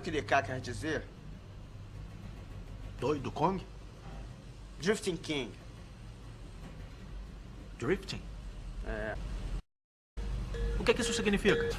que DK quer dizer? Doido Kong? Drifting King. Drifting? É. O que é que isso significa?